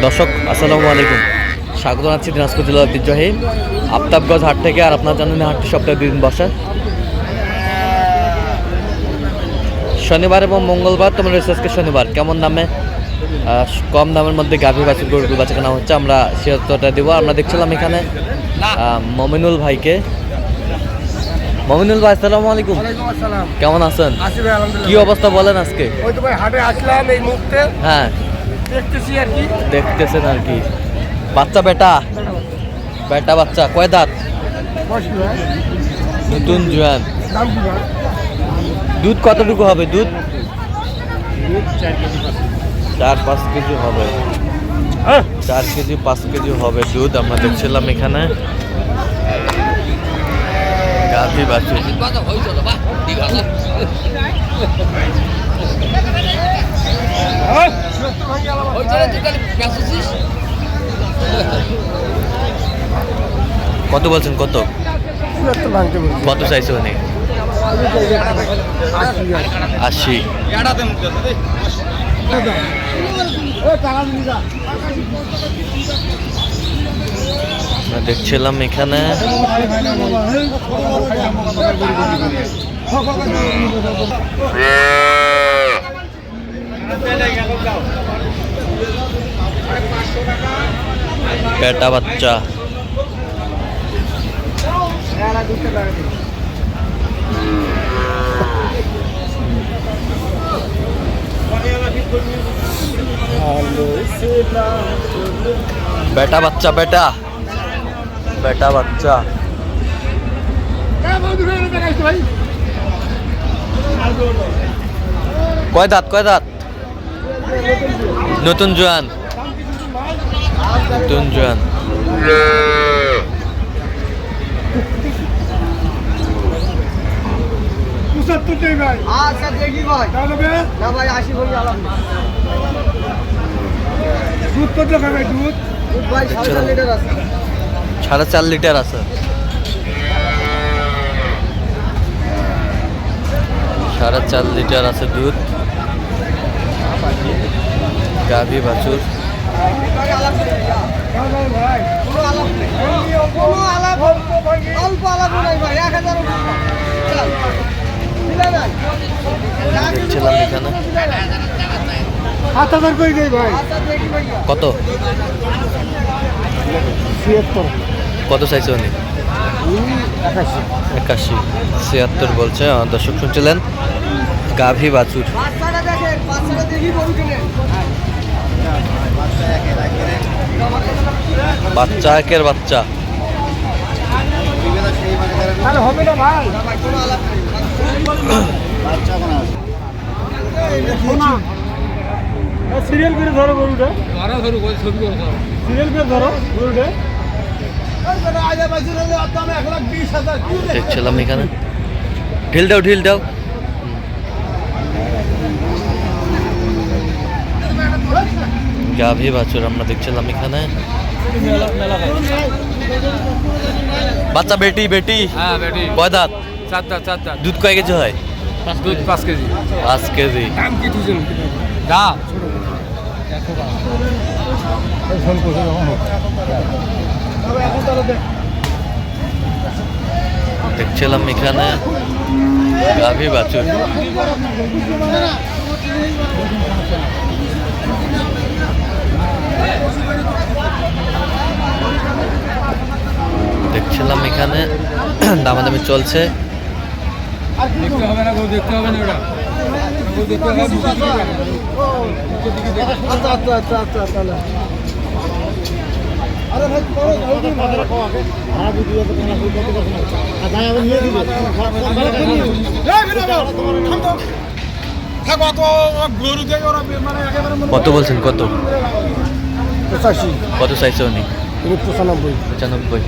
দর্শক আসসালামু আলাইকুম, স্বাগত জানাচ্ছি দিনাজপুর জেলার ঐতিহ্যবাহী আফতাবগঞ্জ হাট থেকে। আর আপনারা জানেন হাটটি সপ্তাহে 2 দিন বসে, শনিবার এবং মঙ্গলবার। তোমরা আজকে শনিবার কেমন দামে কম দামের মধ্যে গাভী বাছুর গরুগুলো বাচ্চা কেনা হচ্ছে, আমরা সে উত্তরটা দেবো। আমরা দেখছিলাম এখানে মমিনুল ভাইকে। মমিনুল ভাই আসসালামু আলাইকুম, কেমন আছেন? কি অবস্থা বলেন আজকে? হাটে আসলাম এই মুহূর্তে, হ্যাঁ দেখতেছি আর কি। দেখতেছেন আর কি। বাচ্চা বেটা বেটা বাচ্চা, কয় দাঁত? নতুন জোয়ান। দুধ কতটুকু হবে? দুধ 4-5 কেজি হবে। 4 কেজি 5 কেজি হবে দুধ। আমরা দেখছিলাম এখানে গাভী বাছুর। কত বলছেন? কত কত চাইছে উনি? 80। দেখছিলাম এখানে পেটা বাচ্চা। বেটা বাচ্চা, বেটা বেটা বাচ্চা। কয় দাঁত? কয় দাঁত? নতুন জোয়ান। নতুন জোয়ান। সাড়ে 4 লিটার আছে। 4.5 লিটার আছে দুধ। গাভী বাছুর। দেখছিলাম এখানে কত কত চাইছে উনি? 81। 76 বলছে। দর্শক শুনছিলেন গাভী বাছুর। বাচ্চা একের বাচ্চা। হবে না ভাই, সিরিয়াল করে ধরো গরুটা, সিরিয়াল করে ধরো গরুটা। দেখছিলাম এখানে ঢিল দাও, ঢিল দাও। গাভী বাছুর আমরা দেখছিলাম এখানে। বাচ্চা বেটি, বেটি। হ্যাঁ বেটি। কয় দাঁত? 4 দাঁত। 4 দাঁত। দুধ কয় কেজি হয়? দুধ 5 কেজি। 5 কেজি। দা দেখছিলাম এখানে গাভী বাছুর। দেখছিলাম এখানে দামাদামি চলছে। দেখতে হবে না, দেখতে হবে না, ওটা দেখতে হবে। আচ্ছা আচ্ছা আচ্ছা আচ্ছা তাহলে আরে ভাই কত বলছেন? কত 85। কত চাইছে উনি? 95। 95।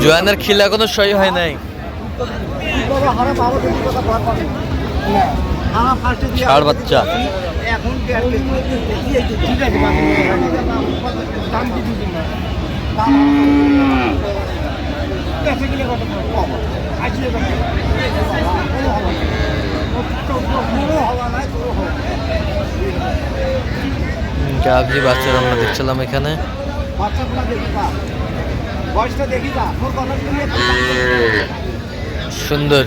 জোয়ানের খিলা এখনো সই হয় নাই। ষাড় বাচ্চা। গাভী বাছুর আমরা দেখছিলাম এখানে। সুন্দর।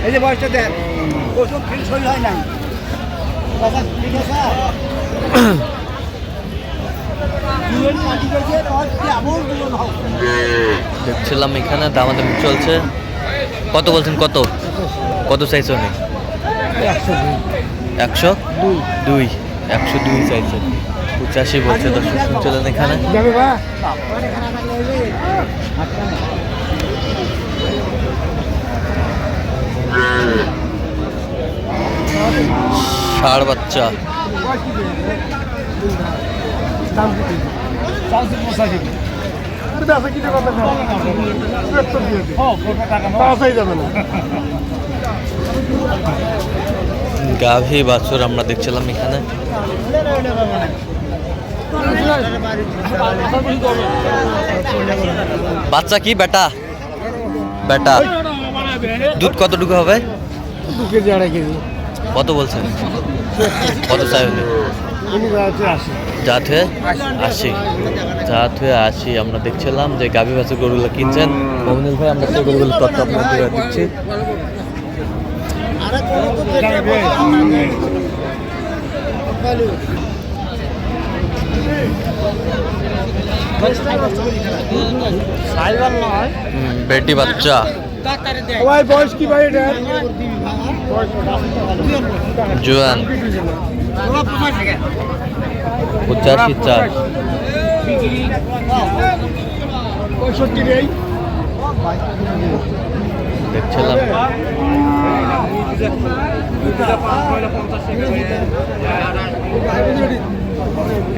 এই যে বয়সটা দেখ, ওসব ফিল সই হয় নাই। ঠিক আছে, দেখছিলাম এখানে দামাদামি চলছে। কত বলছেন? কত কত চাইছে উনি? 102। 102 চাইছে। 85 বলছে। দর্শক শুনছিলেন এখানে। ষাঁড় বাচ্চা। গাভী বাছুর আমরা দেখছিলাম এখানে। বাচ্চা কি বেটা? বেটা। দুধ কতটুকু হবে? 2 কেজি 2.5 কেজি। কত বলছেন? কত চাই হলে? জাত হয়ে 80। জাত হয়ে 80। আমরা দেখছিলাম যে গাভী বাছুর গরুগুলো কিনছেন মমিনুল ভাই। আমরা সেই গরুগুলো তথ্য আপনাদের দিচ্ছি। বেটি বাচ্চা। বয়স কি ভাই এটা? জোয়ান। 85 চার। 65 দেখছিলাম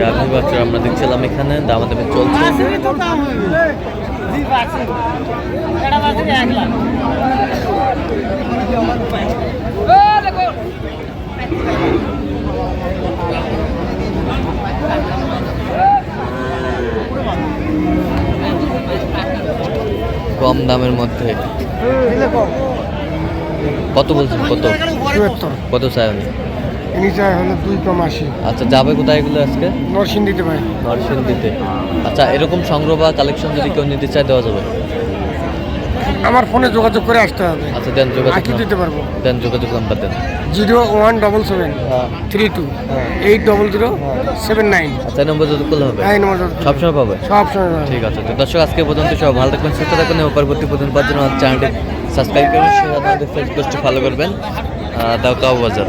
গাভী বাচ্চা আমরা দেখছিলাম এখানে। দামাদামি চলছে। কম দামের মধ্যে। কত বলছেন? কত? 74। কত চাই উনি? ইনি চাই হলো 2 কম 80। আচ্ছা, যাবে কোথায় এগুলো আজকে? নরসিংদীতে ভাই। নরসিংদীতে। আচ্ছা, এরকম সংগ্রহ বা কালেকশন যদি কেউ নিতে চায় দেওয়া যাবে? আমার ফোনে যোগাযোগ করে আসতে হবে। আচ্ছা, দেন যোগাযোগ। কি দিতে পারবো? দেন যোগাযোগ নাম্বার দেন। 01777 হ্যাঁ 32 হ্যাঁ। 80079। আচ্ছা, এই নম্বর যদি করলে হবে? এই নম্বর সবসময় পাবে? সব সময়। ঠিক আছে। তো দর্শক, আজকে পর্যন্ত সব ভালো থাকবেন, সুস্থ থাকবেন এবং পরবর্তী পর্যন্ত পাওয়ার জন্য চ্যানেলটি সাবস্ক্রাইব করবেন, সেই সাথে আমাদের ফেসবুক পেজটি ফলো করবেন। দাও বাজার।